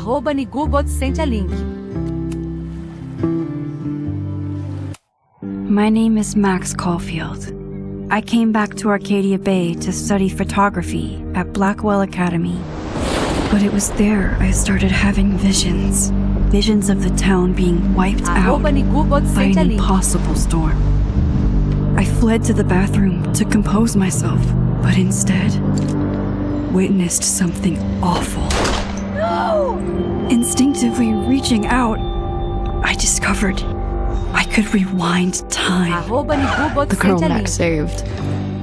@nigubot sente a link. My name is Max Caulfield. I came back to Arcadia Bay to study photography at Blackwell Academy. But it was there I started having visions. Visions of the town being wiped out by an impossible storm. I fled to the bathroom to compose myself, but instead witnessed something awful. No! Instinctively reaching out, I discovered I could rewind time. The girl Max saved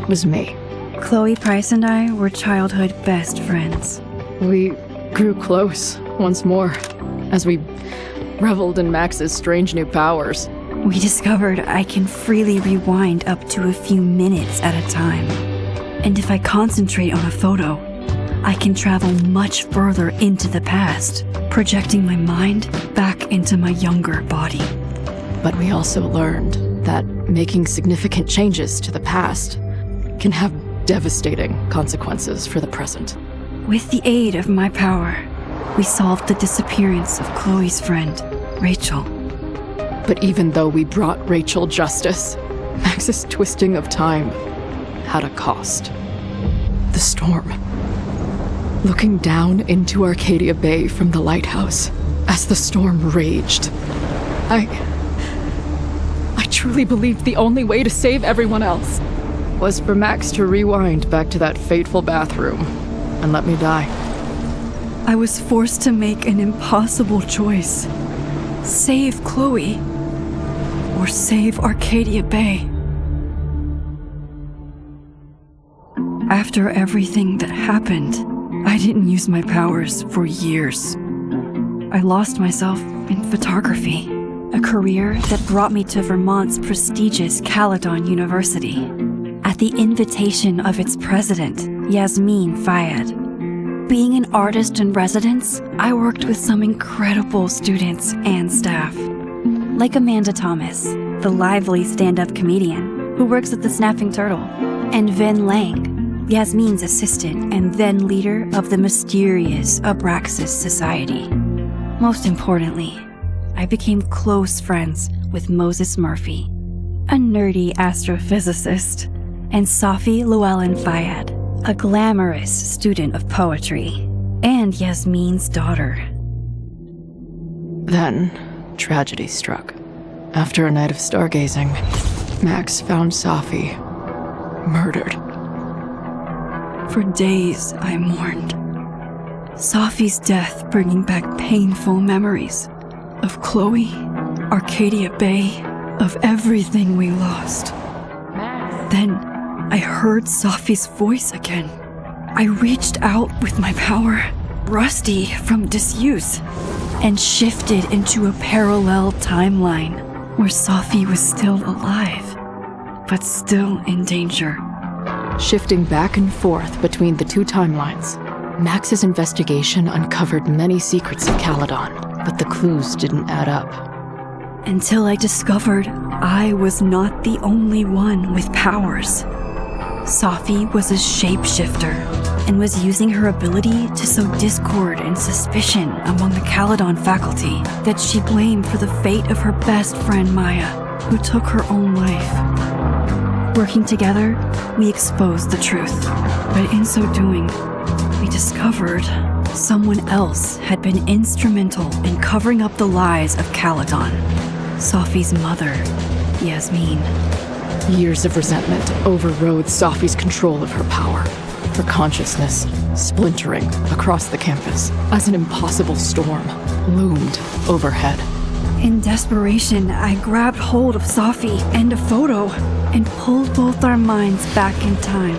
was me. Chloe Price and I were childhood best friends. We grew close once more as we reveled in Max's strange new powers. We discovered I can freely rewind up to a few minutes at a time. And if I concentrate on a photo, I can travel much further into the past, projecting my mind back into my younger body. But we also learned that making significant changes to the past can have devastating consequences for the present. With the aid of my power, we solved the disappearance of Chloe's friend, Rachel. But even though we brought Rachel justice, Max's twisting of time had a cost. The storm. Looking down into Arcadia Bay from the lighthouse as the storm raged, I truly believed the only way to save everyone else was for Max to rewind back to that fateful bathroom and let me die. I was forced to make an impossible choice. Save Chloe, or save Arcadia Bay. After everything that happened, I didn't use my powers for years. I lost myself in photography, a career that brought me to Vermont's prestigious Caledon University, at the invitation of its president, Yasmin Fayed. Being an artist in residence, I worked with some incredible students and staff, like Amanda Thomas, the lively stand-up comedian who works at the Snapping Turtle, and Vin Lang, Yasmin's assistant and then leader of the mysterious Abraxas Society. Most importantly, I became close friends with Moses Murphy, a nerdy astrophysicist, and Safi Llewellyn Fayed, a glamorous student of poetry, and Yasmin's daughter. Then, tragedy struck. After a night of stargazing, Max found Safi murdered. For days, I mourned. Safi's death bringing back painful memories of Chloe, Arcadia Bay, of everything we lost. Then, I heard Safi's voice again. I reached out with my power, rusty from disuse, and shifted into a parallel timeline where Safi was still alive, but still in danger. Shifting back and forth between the two timelines, Max's investigation uncovered many secrets of Caledon, but the clues didn't add up. Until I discovered I was not the only one with powers. Safi was a shapeshifter and was using her ability to sow discord and suspicion among the Caledon faculty that she blamed for the fate of her best friend Maya, who took her own life. Working together, we exposed the truth, but in so doing, we discovered someone else had been instrumental in covering up the lies of Caledon. Safi's mother, Yasmin. Years of resentment overrode Safi's control of her power, her consciousness splintering across the campus as an impossible storm loomed overhead. In desperation, I grabbed hold of Safi and a photo and pulled both our minds back in time.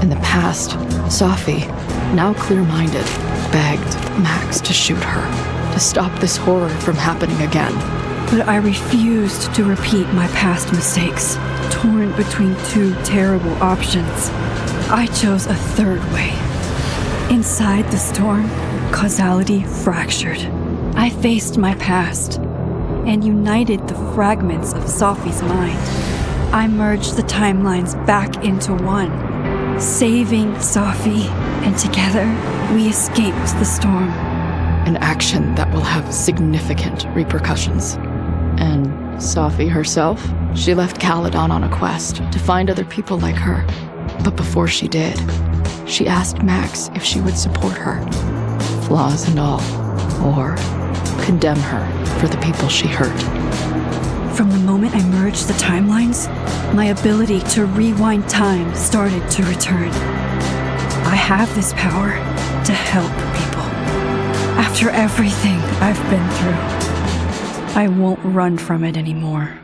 In the past, Safi, now clear-minded, begged Max to shoot her, to stop this horror from happening again. But I refused to repeat my past mistakes, torn between two terrible options. I chose a third way. Inside the storm, causality fractured. I faced my past and united the fragments of Safi's mind. I merged the timelines back into one, saving Safi, and together we escaped the storm. An action that will have significant repercussions. And Safi herself? She left Caledon on a quest to find other people like her. But before she did, she asked Max if she would support her, flaws and all, or condemn her for the people she hurt. From the moment I merged the timelines, my ability to rewind time started to return. I have this power to help people. After everything I've been through, I won't run from it anymore.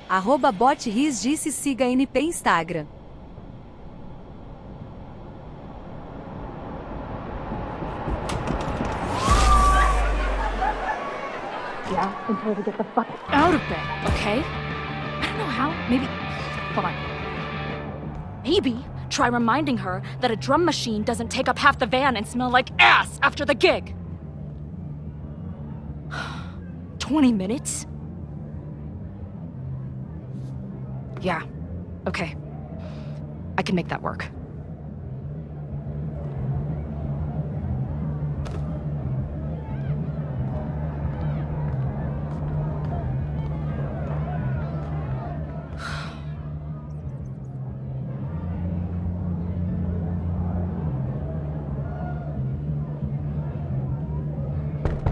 @botriz disse siga NP Instagram. Yeah, and tell her to get the fuck out of bed, okay? I don't know how. Maybe. Hold on. Maybe try reminding her that a drum machine doesn't take up half the van and smell like ass after the gig. 20 minutes? Yeah. Okay. I can make that work.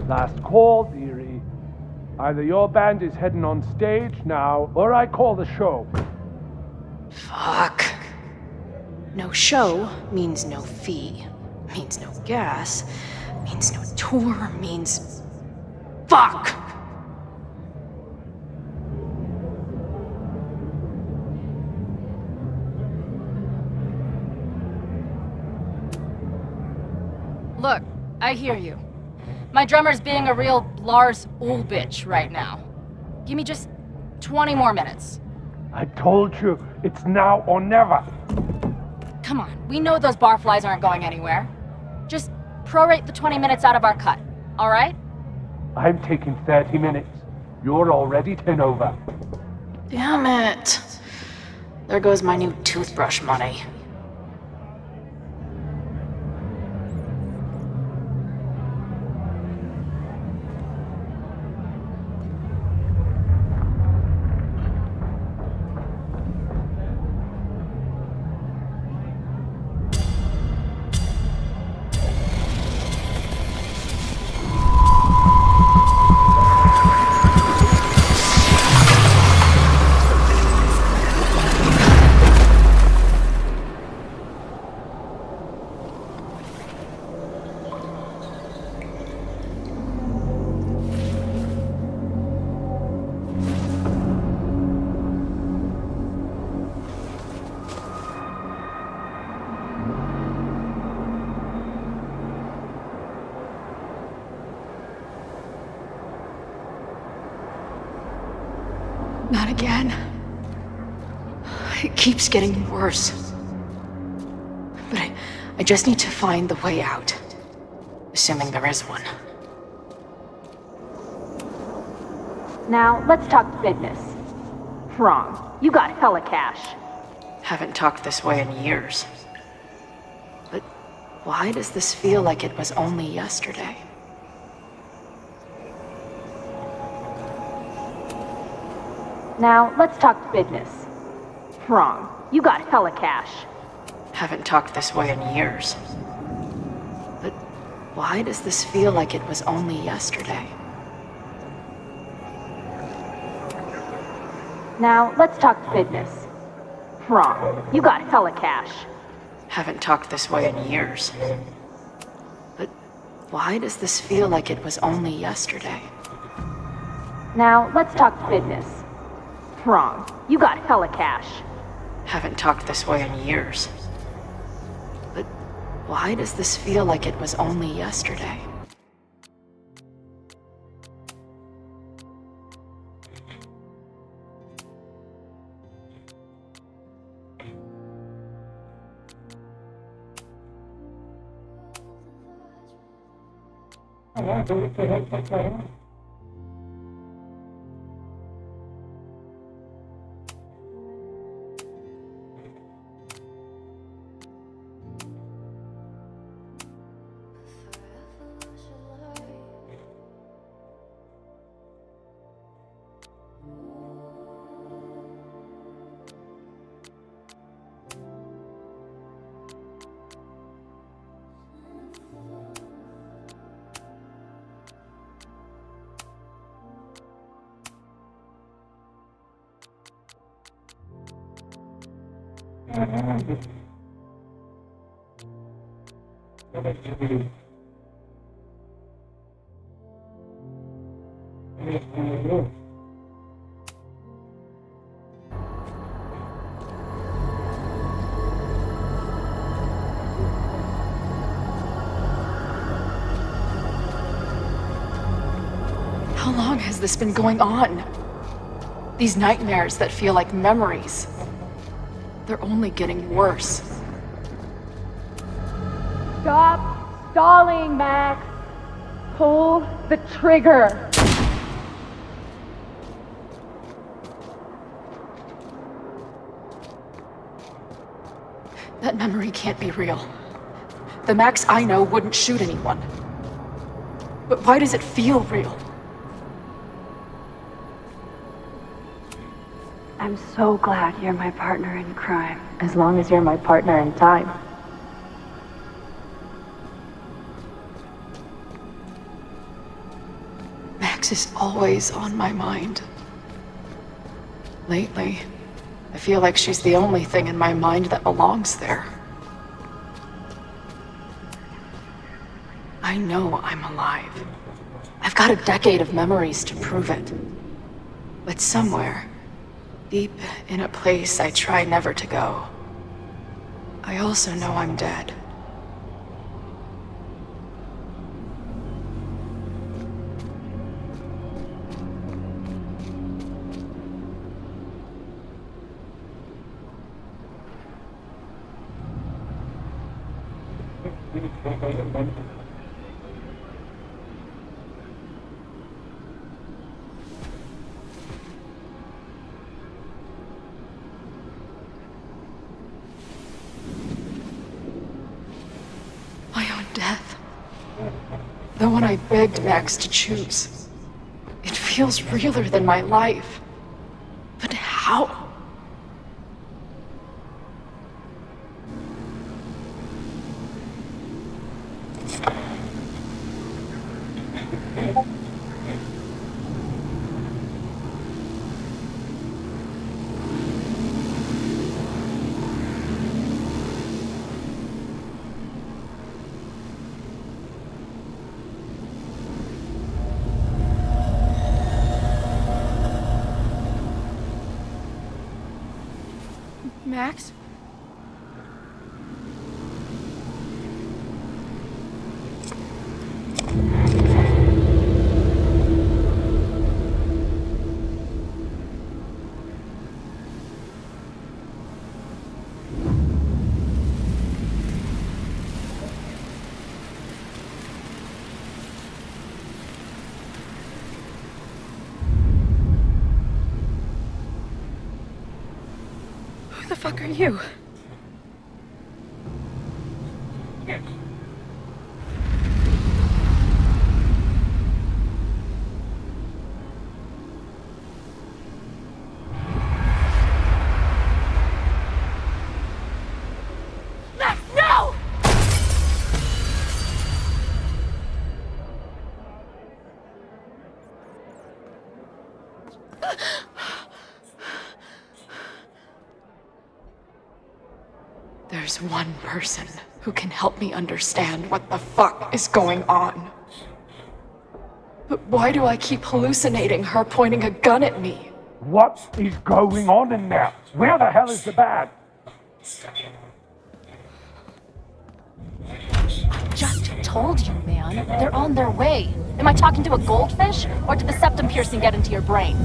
Last call, dearie. Either your band is heading on stage now, or I call the show. Fuck. No show means no fee, means no gas, means no tour, means... Fuck! Look, I hear you. My drummer's being a real Lars bitch right now. Give me just 20 more minutes. I told you, it's now or never. Come on, we know those barflies aren't going anywhere. Just prorate the 20 minutes out of our cut, all right? I'm taking 30 minutes. You're already 10 over. Damn it. There goes my new toothbrush money. Not again. It keeps getting worse. But I just need to find the way out. Assuming there is one. Now, let's talk business. Wrong. You got hella cash. Haven't talked this way in years. But why does this feel like it was only yesterday? Now, let's talk business. Wrong. You got hella cash. Haven't talked this way in years. But why does this feel like it was only yesterday? Now, let's talk business. Wrong. You got hella cash. Haven't talked this way in years. But why does this feel like it was only yesterday? Now, let's talk business. Wrong. You got hella cash. Haven't talked this way in years. But why does this feel like it was only yesterday? How long has this been going on? These nightmares that feel like memories. They're only getting worse. Stop stalling, Max. Pull the trigger. That memory can't be real. The Max I know wouldn't shoot anyone. But why does it feel real? I'm so glad you're my partner in crime. As long as you're my partner in time. Max is always on my mind. Lately, I feel like she's the only thing in my mind that belongs there. I know I'm alive. I've got a decade of memories to prove it. But somewhere, deep in a place I try never to go, I also know I'm dead. My own death. The one I begged Max to choose. It feels realer than my life. But how? Max? Who the fuck are you? Max, no! There's one person who can help me understand what the fuck is going on. But why do I keep hallucinating her pointing a gun at me? What is going on in there? Where the hell is the bag? Just told you, man. They're on their way. Am I talking to a goldfish, or did the septum piercing get into your brain?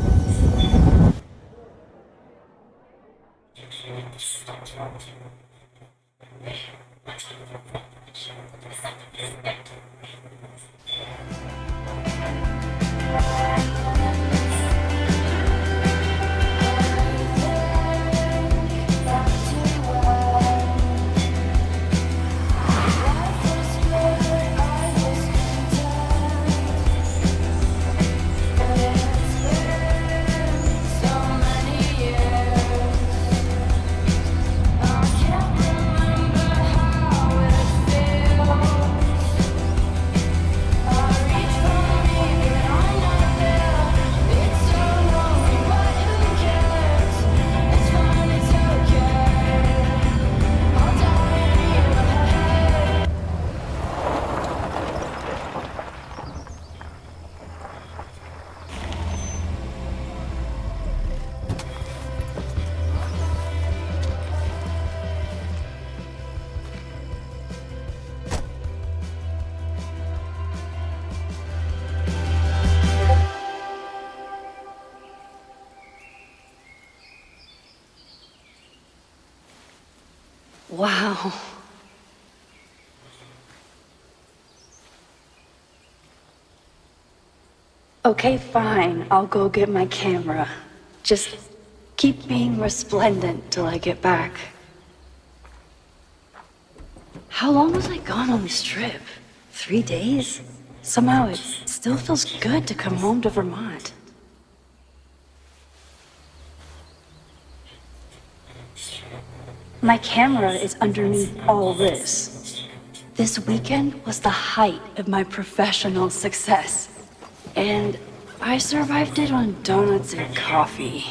Wow. Okay, fine. I'll go get my camera. Just keep being resplendent till I get back. How long was I gone on this trip? 3 days? Somehow it still feels good to come home to Vermont. My camera is underneath all this. This weekend was the height of my professional success. And I survived it on donuts and coffee.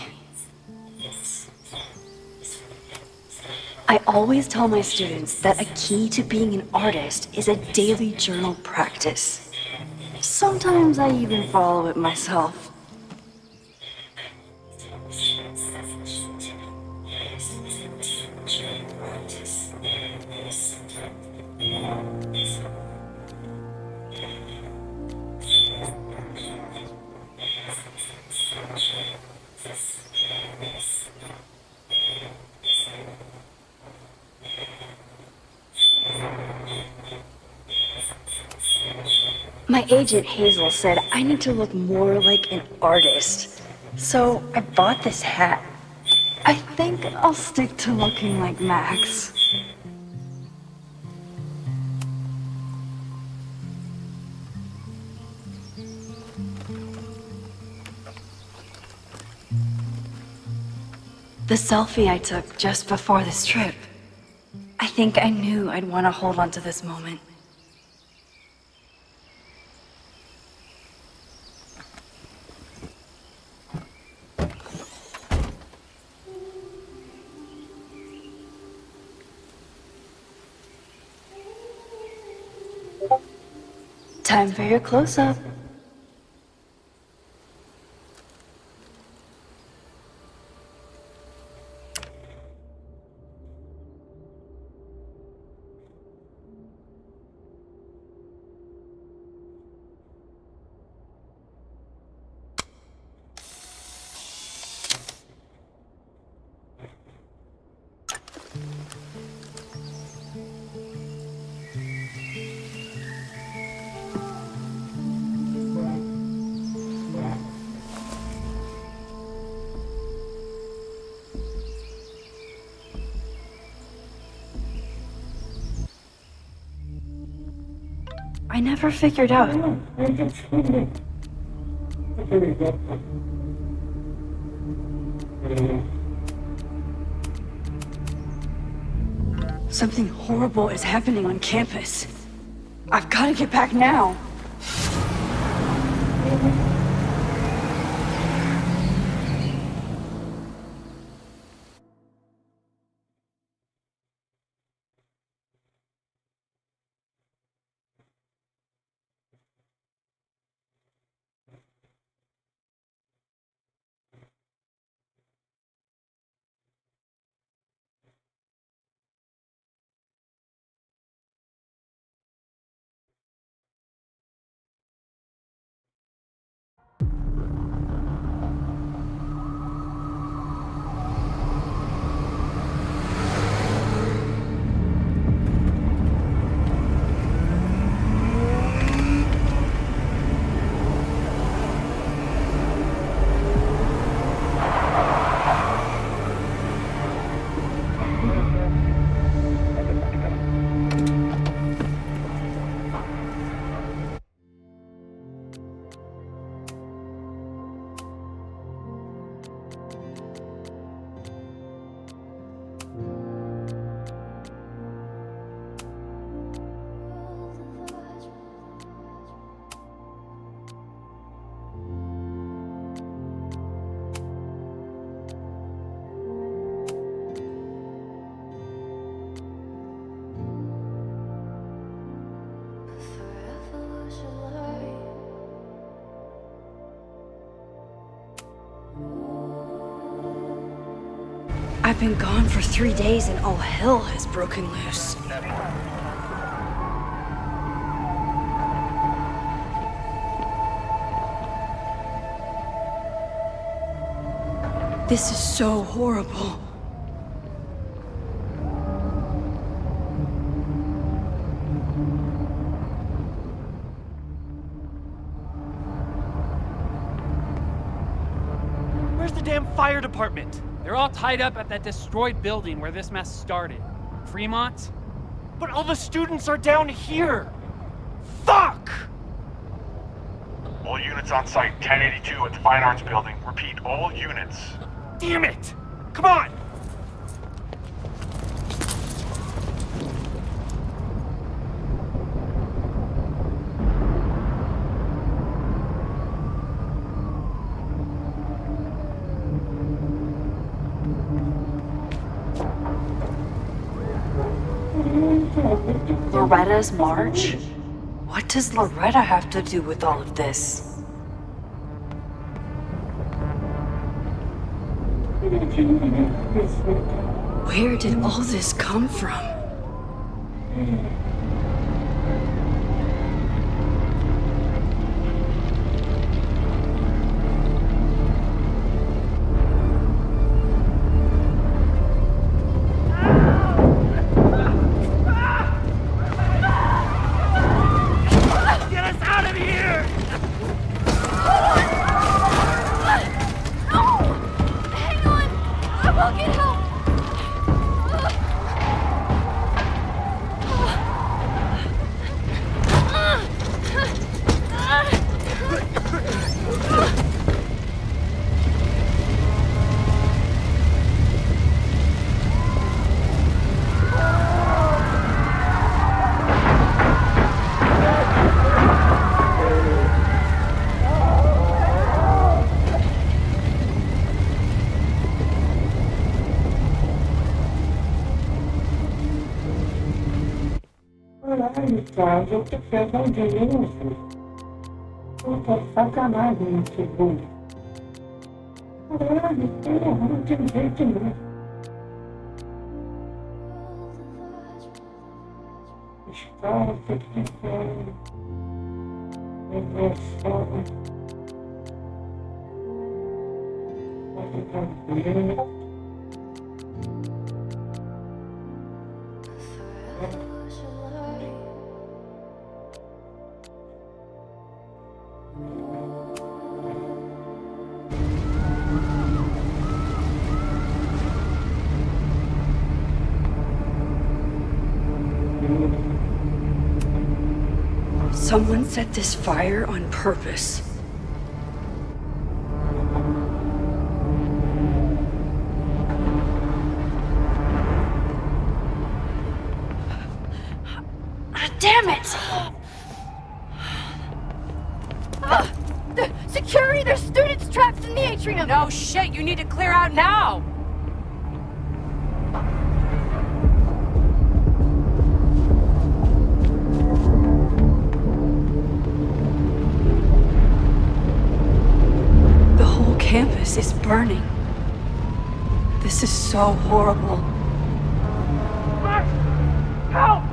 I always tell my students that a key to being an artist is a daily journal practice. Sometimes I even follow it myself. My agent Hazel said I need to look more like an artist, so I bought this hat. I think I'll stick to looking like Max. The selfie I took just before this trip. I think I knew I'd want to hold on to this moment. Time for your close-up. I never figured out. Something horrible is happening on campus. I've got to get back now. I've been gone for 3 days and all hell has broken loose. This is so horrible. Where's the damn fire department? They're all tied up at that destroyed building where this mess started. Fremont? But all the students are down here! Fuck! All units on site, 1082 at the Fine Arts Building. Repeat, all units. Damn it! Come on! Loretta's march? What does Loretta have to do with all of this? Where did all this come from? Eu te pego um dinheiro. Puta sacanagem, segundo. Caralho, não tem jeito não. Estao, que tem. Someone set this fire on purpose. Damn it! Security! There's students trapped in the atrium! No shit, you need to clear out now! The whole campus is burning. This is so horrible. Max! Help!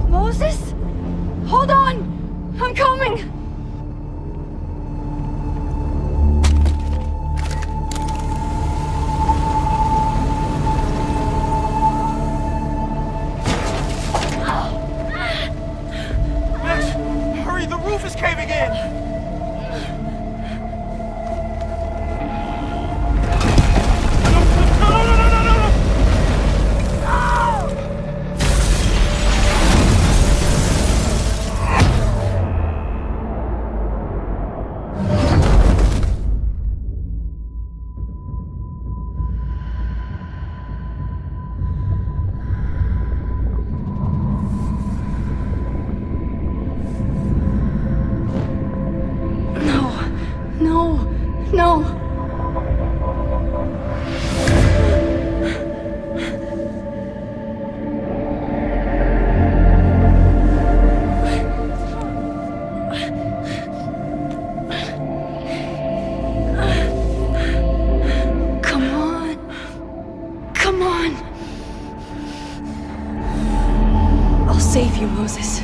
Moses? Hold on! I'm coming! Max, hurry, the roof is caving in! No. Come on. I'll save you, Moses.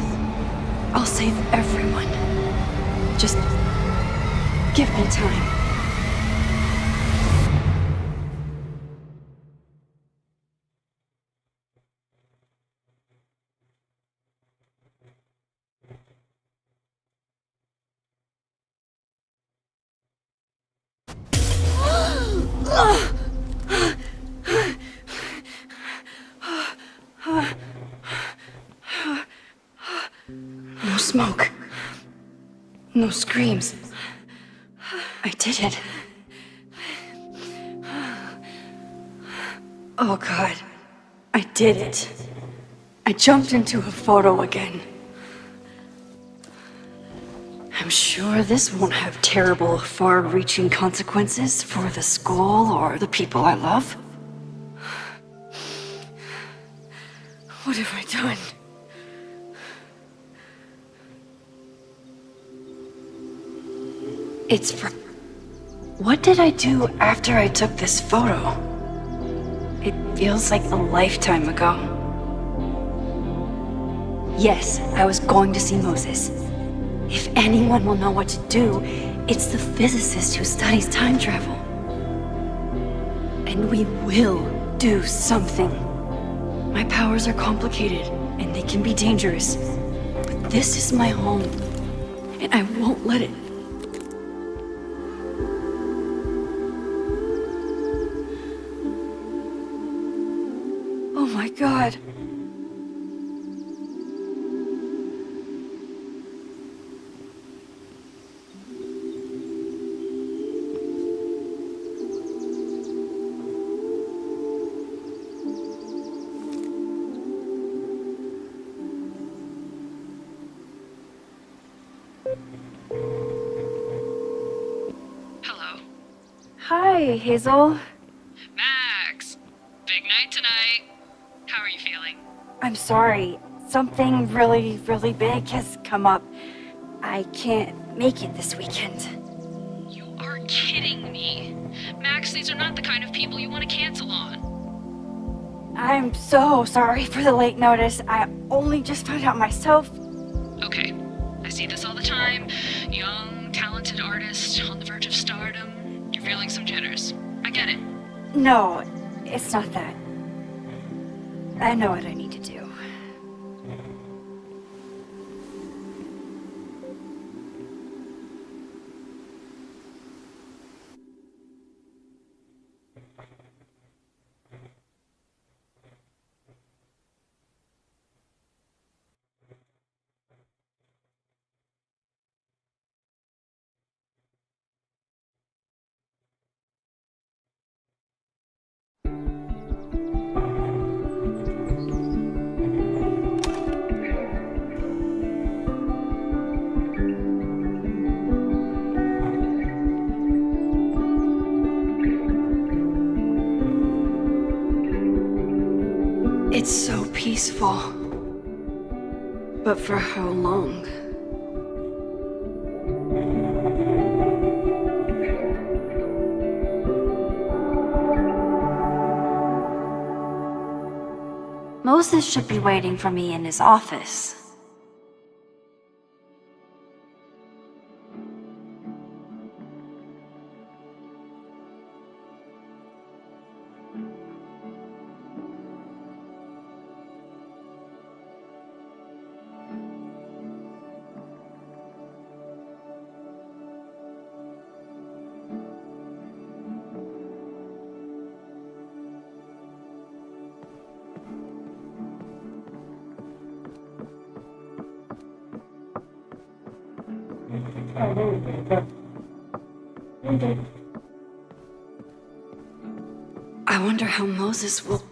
I'll save everyone. Just give me time. No smoke. No screams. I did it. Oh God, I did it. I jumped into a photo again. I'm sure this won't have terrible, far-reaching consequences for the school or the people I love. What have I done? It's for... What did I do after I took this photo? It feels like a lifetime ago. Yes, I was going to see Moses. If anyone will know what to do, it's the physicist who studies time travel. And we will do something. My powers are complicated, and they can be dangerous. But this is my home, and I won't let it. Oh my God. Hello. Hi, Hazel. Max! Big night tonight. How are you feeling? I'm sorry. Something really, really big has come up. I can't make it this weekend. You are kidding me. Max, these are not the kind of people you want to cancel on. I'm so sorry for the late notice. I only just found out myself. Okay, I see this all the time. Young, talented artist on the verge of stardom. You're feeling some jitters. I get it. No, it's not that. I know what I need to do. It's so peaceful. But for how long? Moses should be waiting for me in his office. I wonder how Moses will...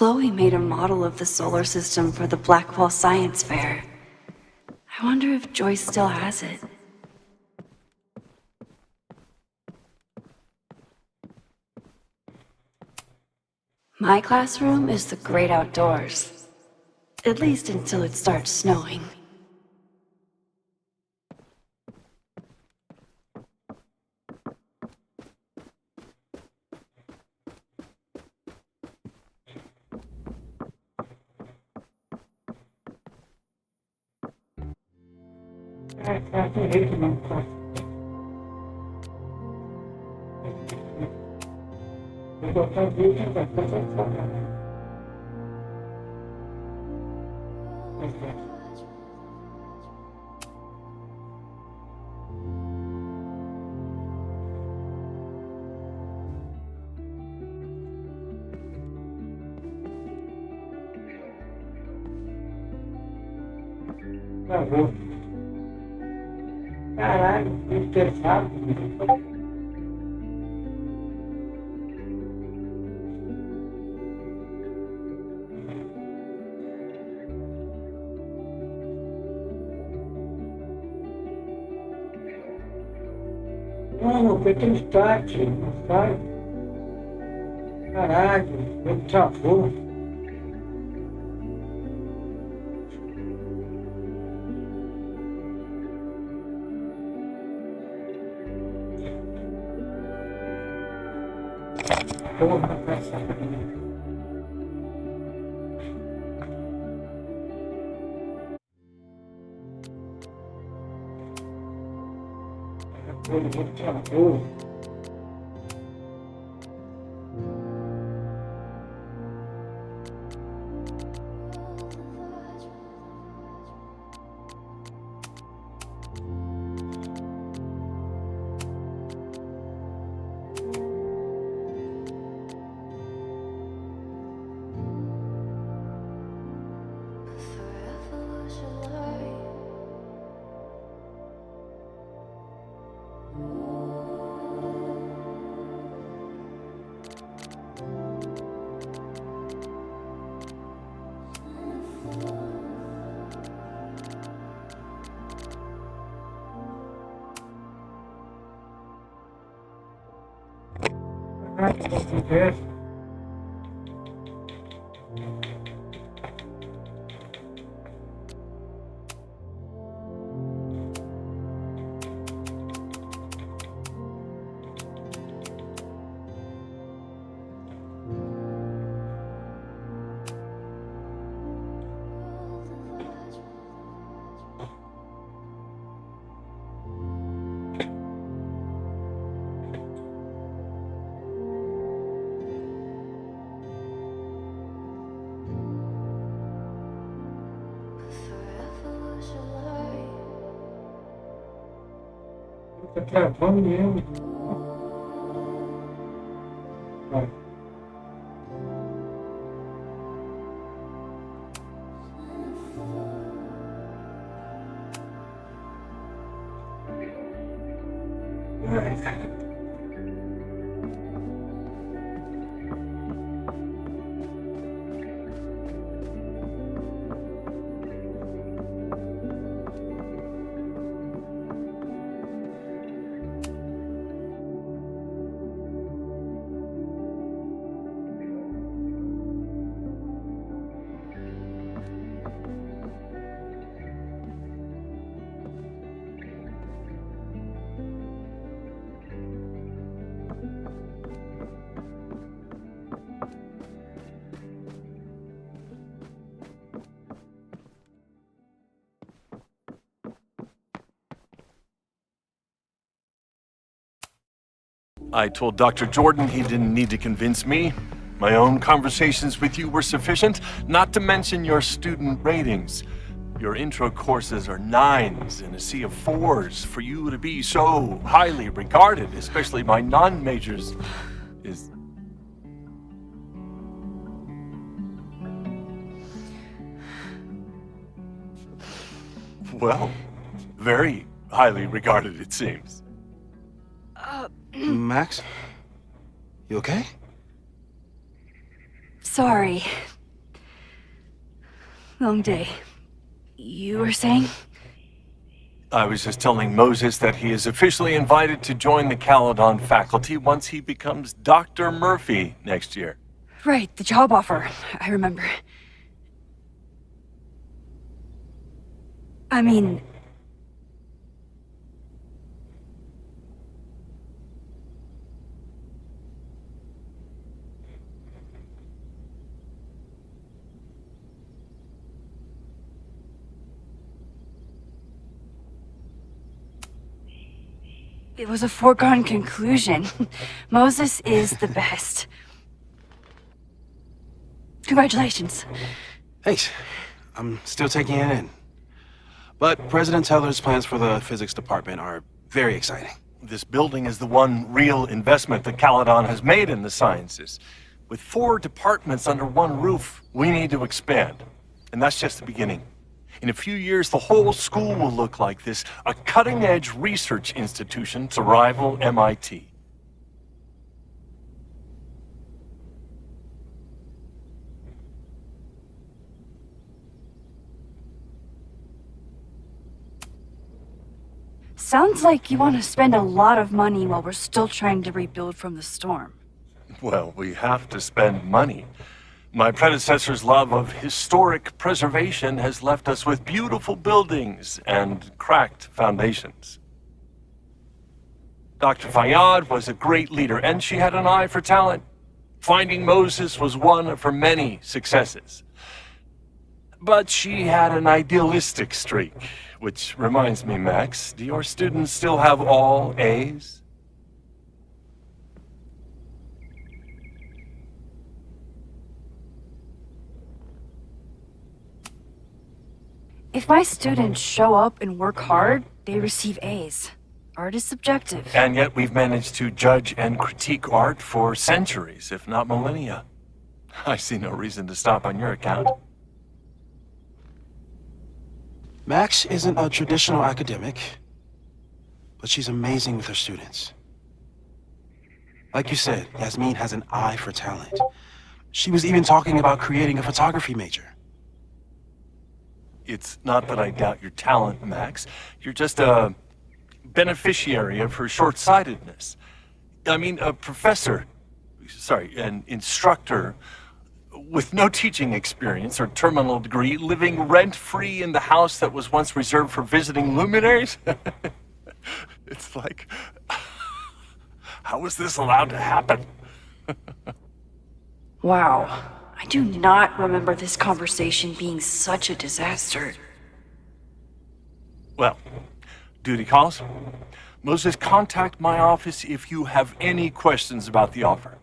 Chloe made a model of the solar system for the Blackwall Science Fair. I wonder if Joyce still has it. My classroom is the great outdoors. At least until it starts snowing. Caralho, interessado. Mano, foi aquele start, não sai. Caralho, ele travou. Porra, ele travou. Yes. Tá travando mesmo. Vai. I told Dr. Jordan he didn't need to convince me. My own conversations with you were sufficient, not to mention your student ratings. Your intro courses are 9s in a sea of 4s. For you to be so highly regarded, especially by non-majors, is... well, very highly regarded, it seems. Max? You okay? Sorry. Long day. You were saying? I was just telling Moses that he is officially invited to join the Caledon faculty once he becomes Dr. Murphy next year. Right, the job offer. I remember. I mean... it was a foregone conclusion. Moses is the best. Congratulations. Thanks. I'm still taking it in. But President Teller's plans for the physics department are very exciting. This building is the one real investment that Caledon has made in the sciences. With 4 departments under one roof, we need to expand. And that's just the beginning. In a few years, the whole school will look like this, a cutting-edge research institution to rival MIT. Sounds like you want to spend a lot of money while we're still trying to rebuild from the storm. Well, we have to spend money. My predecessor's love of historic preservation has left us with beautiful buildings and cracked foundations. Dr. Fayyad was a great leader, and she had an eye for talent. Finding Moses was one of her many successes. But she had an idealistic streak, which reminds me, Max, do your students still have all A's? If my students show up and work hard, they receive A's. Art is subjective. And yet we've managed to judge and critique art for centuries, if not millennia. I see no reason to stop on your account. Max isn't a traditional academic, but she's amazing with her students. Like you said, Yasmin has an eye for talent. She was even talking about creating a photography major. It's not that I doubt your talent, Max. You're just a beneficiary of her short-sightedness. I mean, a professor, an instructor with no teaching experience or terminal degree, living rent-free in the house that was once reserved for visiting luminaries? It's like, how was this allowed to happen? Wow. I do not remember this conversation being such a disaster. Well, duty calls. Moses, contact my office if you have any questions about the offer.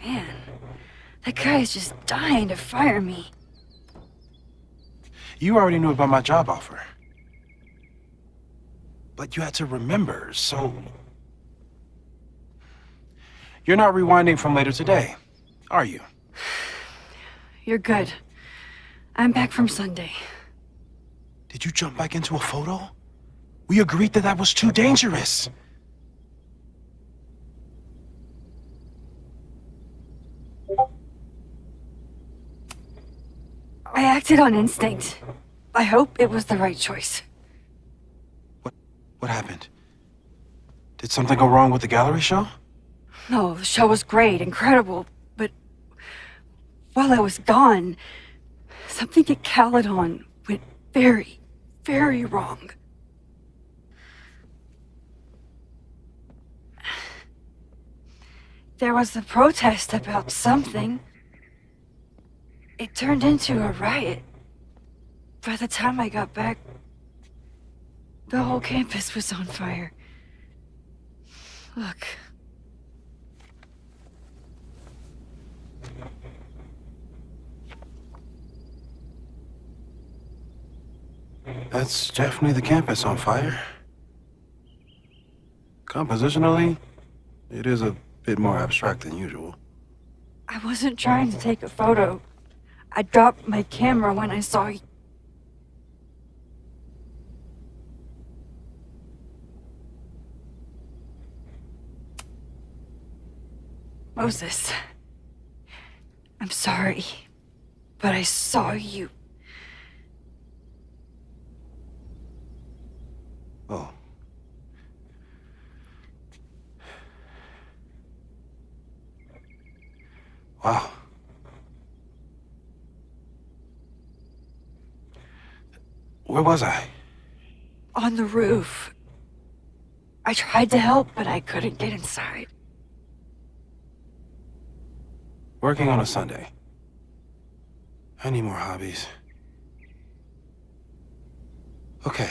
Man, that guy is just dying to fire me. You already knew about my job offer. But you had to remember, so... You're not rewinding from later today, are you? You're good. I'm back from Sunday. Did you jump back into a photo? We agreed that that was too dangerous. I acted on instinct. I hope it was the right choice. What happened? Did something go wrong with the gallery show? No, the show was great, incredible, but while I was gone, something at Caledon went very, very wrong. There was a protest about something. It turned into a riot. By the time I got back, The whole campus was on fire. Look. That's definitely the campus on fire. Compositionally, it is a bit more abstract than usual. I wasn't trying to take a photo. I dropped my camera when I saw you. Moses, I'm sorry, but I saw you. Oh. Wow. Where was I? On the roof. I tried to help, but I couldn't get inside. Working on a Sunday. I need more hobbies. Okay.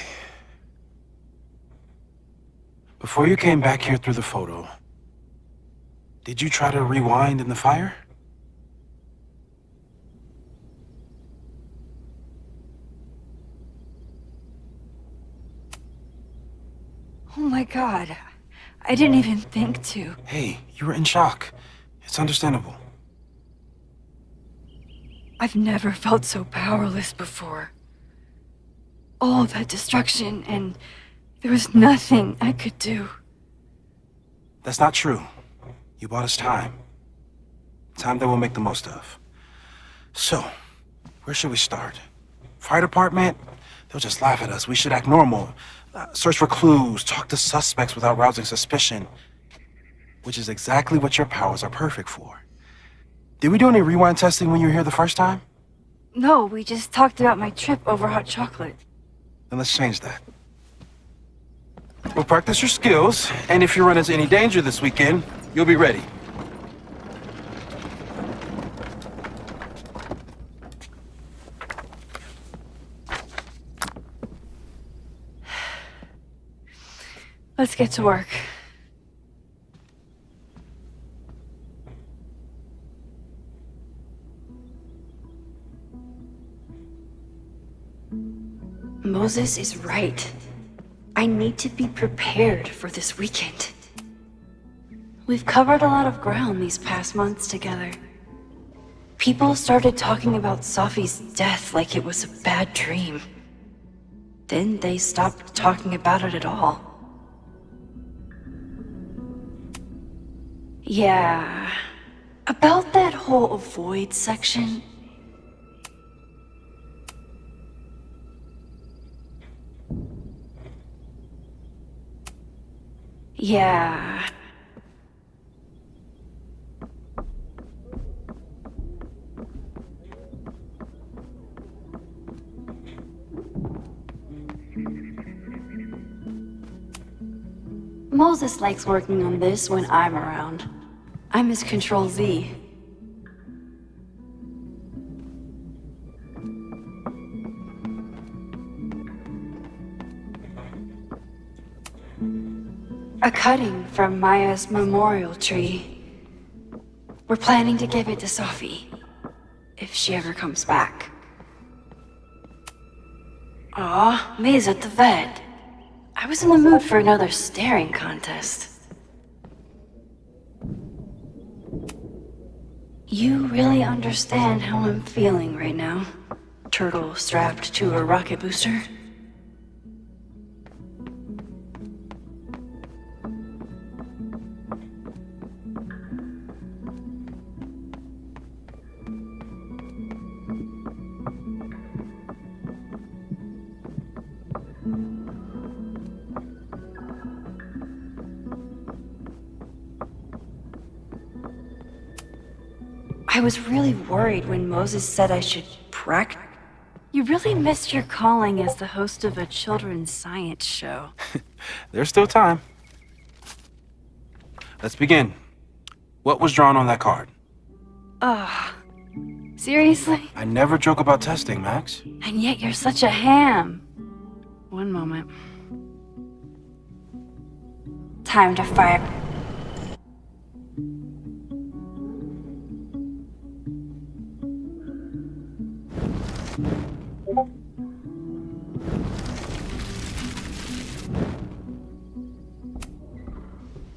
Before you came back here through the photo, did you try to rewind in the fire? Oh my god. I didn't even think to. Hey, you were in shock. It's understandable. I've never felt so powerless before. All that destruction, and there was nothing I could do. That's not true. You bought us time. Time that we'll make the most of. So, where should we start? Fire department? They'll just laugh at us. We should act normal. Search for clues, talk to suspects without rousing suspicion. Which is exactly what your powers are perfect for. Did we do any rewind testing when you were here the first time? No, we just talked about my trip over hot chocolate. Then let's change that. We'll practice your skills, and if you run into any danger this weekend, you'll be ready. Let's get to work. Moses is right. I need to be prepared for this weekend. We've covered a lot of ground these past months together. People started talking about Safi's death like it was a bad dream. Then they stopped talking about it at all. Yeah, about that whole avoid section. Yeah. Moses likes working on this when I'm around. I'm his Control-Z. A cutting from Maya's memorial tree. We're planning to give it to Safi, if she ever comes back. Aw, May's at the vet. I was in the mood for another staring contest. You really understand how I'm feeling right now? Turtle strapped to a rocket booster? I was really worried when Moses said I should practice. You really missed your calling as the host of a children's science show. There's still time. Let's begin. What was drawn on that card? Seriously? I never joke about testing, Max. And yet you're such a ham. One moment. Time to fire.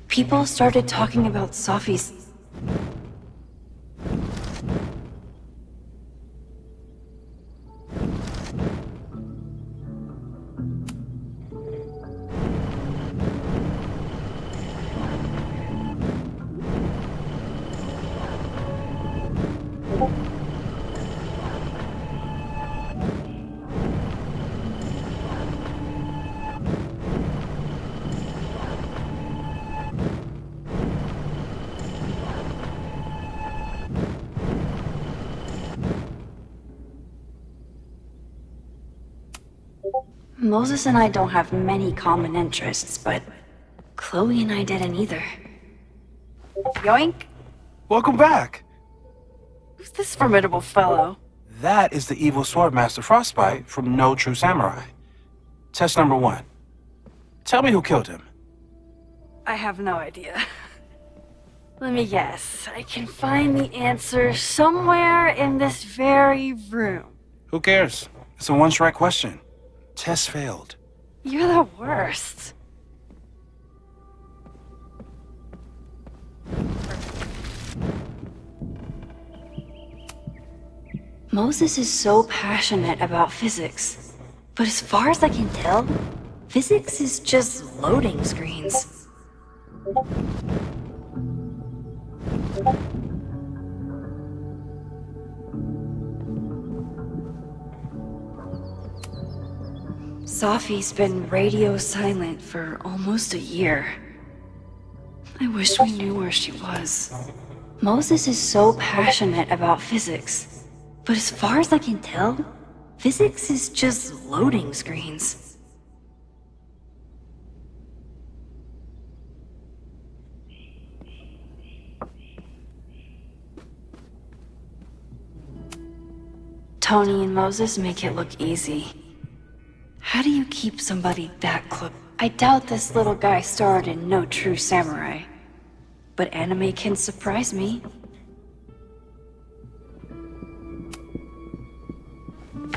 People started talking about Sophie's. Moses and I don't have many common interests, but Chloe and I didn't either. Yoink! Welcome back. Who's this formidable fellow? That is the evil Swordmaster Frostbite from No True Samurai. Test number 1. Tell me who killed him. I have no idea. Let me guess. I can find the answer somewhere in this very room. Who cares? It's a one-strike question. Test failed. You're the worst. Moses is so passionate about physics, but as far as I can tell, physics is just loading screens. Sophie's been radio silent for almost a year. I wish we knew where she was. Moses is so passionate about physics, but as far as I can tell, physics is just loading screens. Tony and Moses make it look easy. How do you keep somebody that close? I doubt this little guy starred in No True Samurai, but anime can surprise me.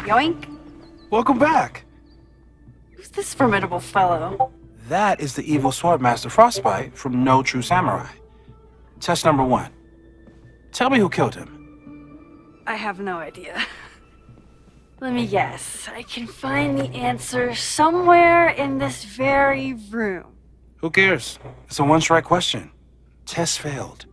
Yoink! Welcome back. Who's this formidable fellow? That is the evil Swordmaster Frostbite from No True Samurai. Test number 1. Tell me who killed him. I have no idea. Let me guess. I can find the answer somewhere in this very room. Who cares? It's a one-strike question. Test failed.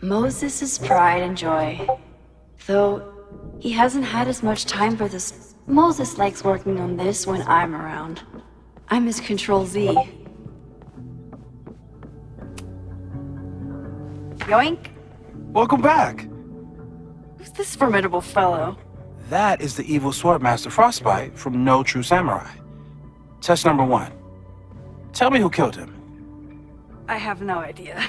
Moses' pride and joy. Though he hasn't had as much time for this. Moses likes working on this when I'm around. I'm his Control-Z. Yoink! Welcome back. Who's this formidable fellow? That is the evil Swordmaster Frostbite from No True Samurai. Test number 1. Tell me who killed him. I have no idea.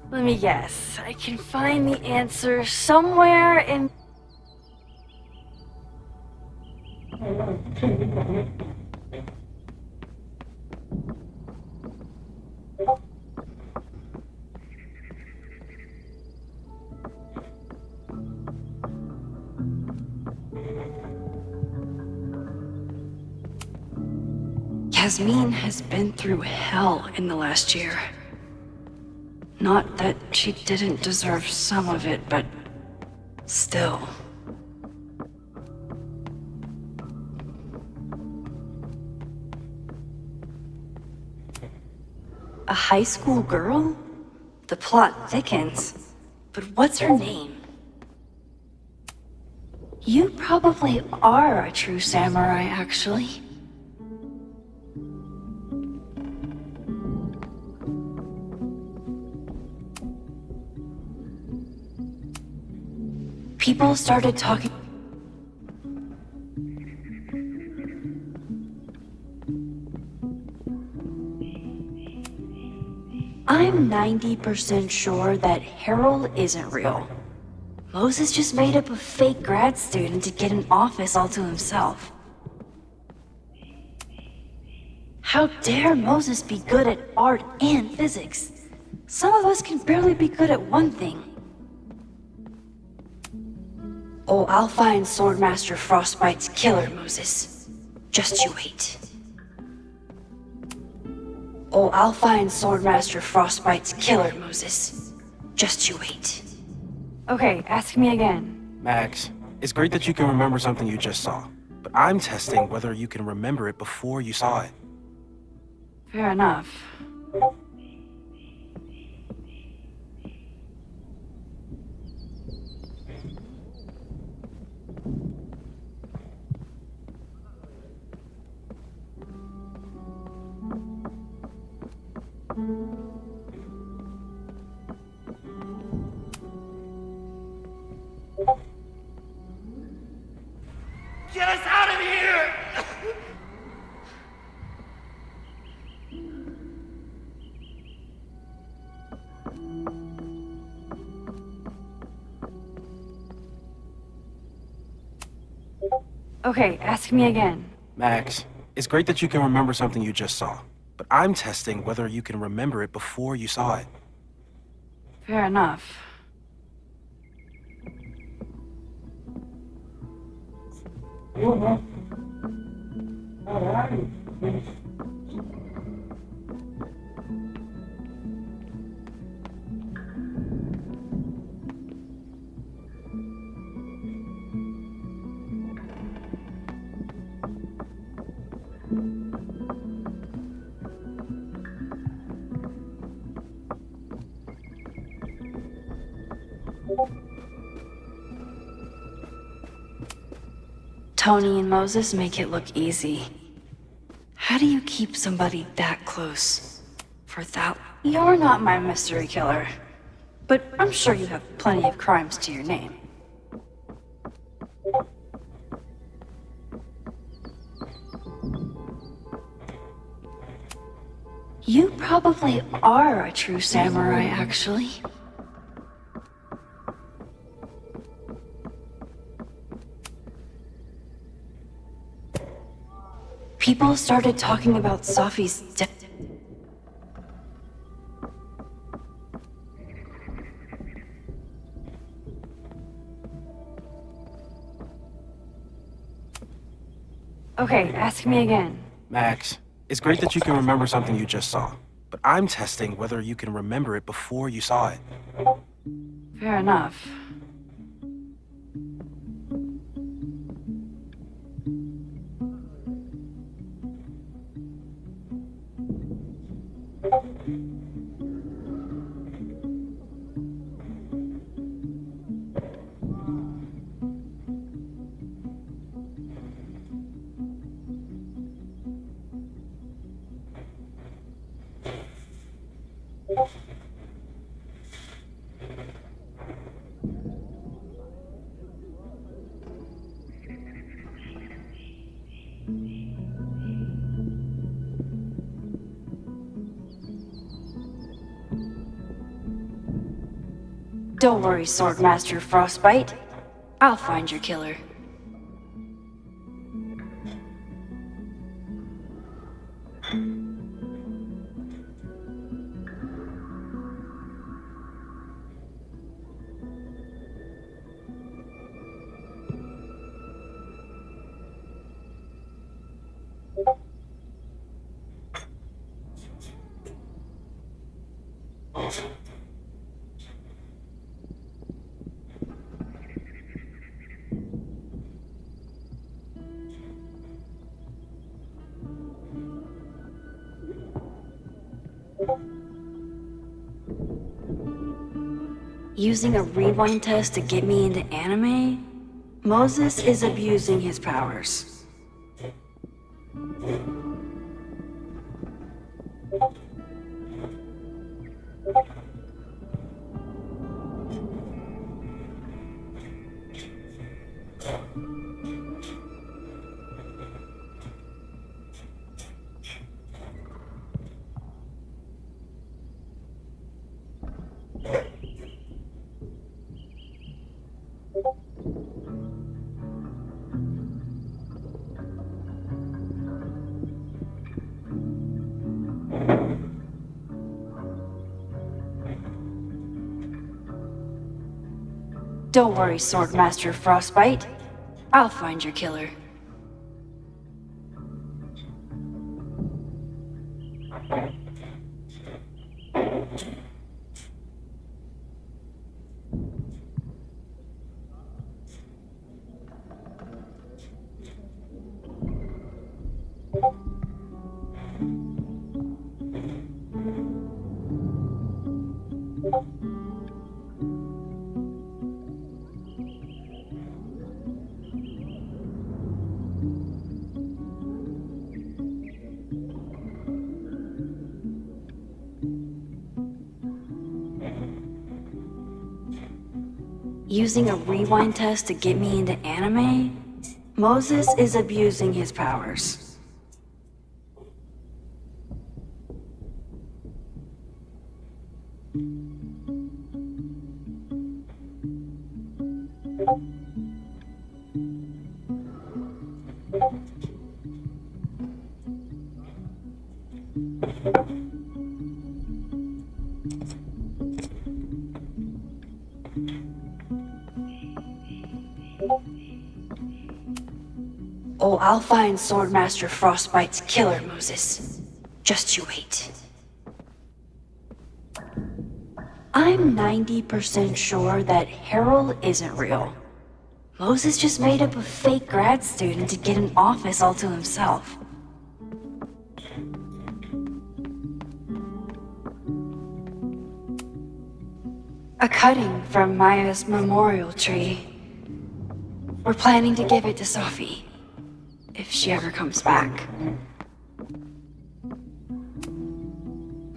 Let me guess. I can find the answer somewhere in... Yasmin has been through hell in the last year. Not that she didn't deserve some of it, but still. A high school girl? The plot thickens. But what's her name? You probably are a true samurai, actually. People started talking. I'm 90% sure that Harold isn't real. Moses just made up a fake grad student to get an office all to himself. How dare Moses be good at art and physics? Some of us can barely be good at one thing. Oh, I'll find Swordmaster Frostbite's killer, Moses. Just you wait. Oh, I'll find Swordmaster Frostbite's killer, Moses. Just you wait. Okay, ask me again. Max, it's great that you can remember something you just saw, but I'm testing whether you can remember it before you saw it. Fair enough. Get us out of here! Okay, ask me again. Max, it's great that you can remember something you just saw, but I'm testing whether you can remember it before you saw it. Fair enough. Tony and Moses make it look easy. How do you keep somebody that close? For that, you're not my mystery killer. But I'm sure you have plenty of crimes to your name. You probably are a true samurai, actually. People started talking about Safi's death. Okay, ask me again. Max, it's great that you can remember something you just saw, but I'm testing whether you can remember it before you saw it. Fair enough. Don't worry, Swordmaster Frostbite. I'll find your killer. Using a rewind test to get me into anime? Moses is abusing his powers. Don't worry, Swordmaster Frostbite. I'll find your killer. Using a rewind test to get me into anime? Moses is abusing his powers. Oh, I'll find Swordmaster Frostbite's killer, Moses. Just you wait. I'm 90% sure that Harold isn't real. Moses just made up a fake grad student to get an office all to himself. A cutting from Maya's memorial tree. We're planning to give it to Sophie. If she ever comes back.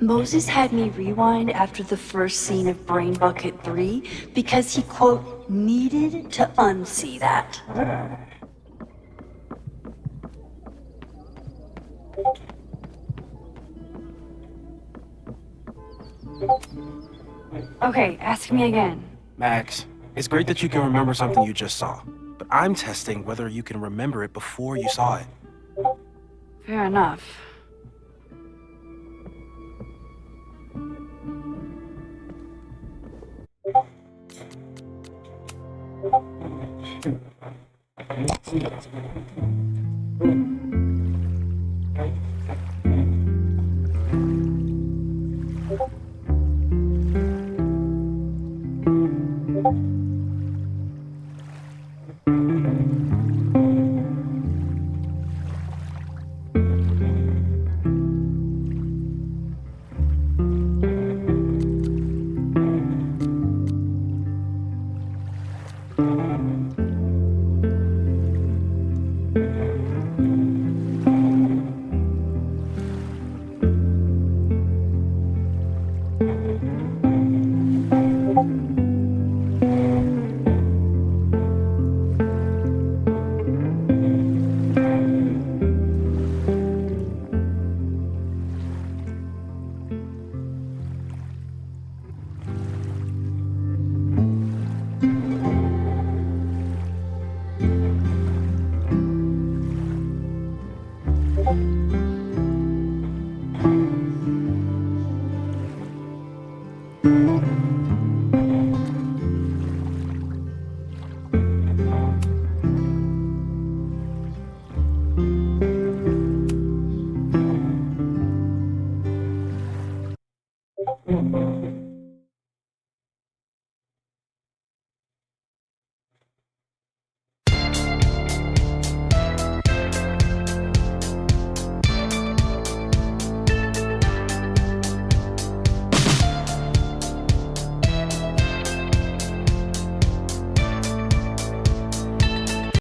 Moses had me rewind after the first scene of Brain Bucket 3 because he, quote, needed to unsee that. Okay, ask me again. Max, it's great that you can remember something you just saw, but I'm testing whether you can remember it before you saw it. Fair enough.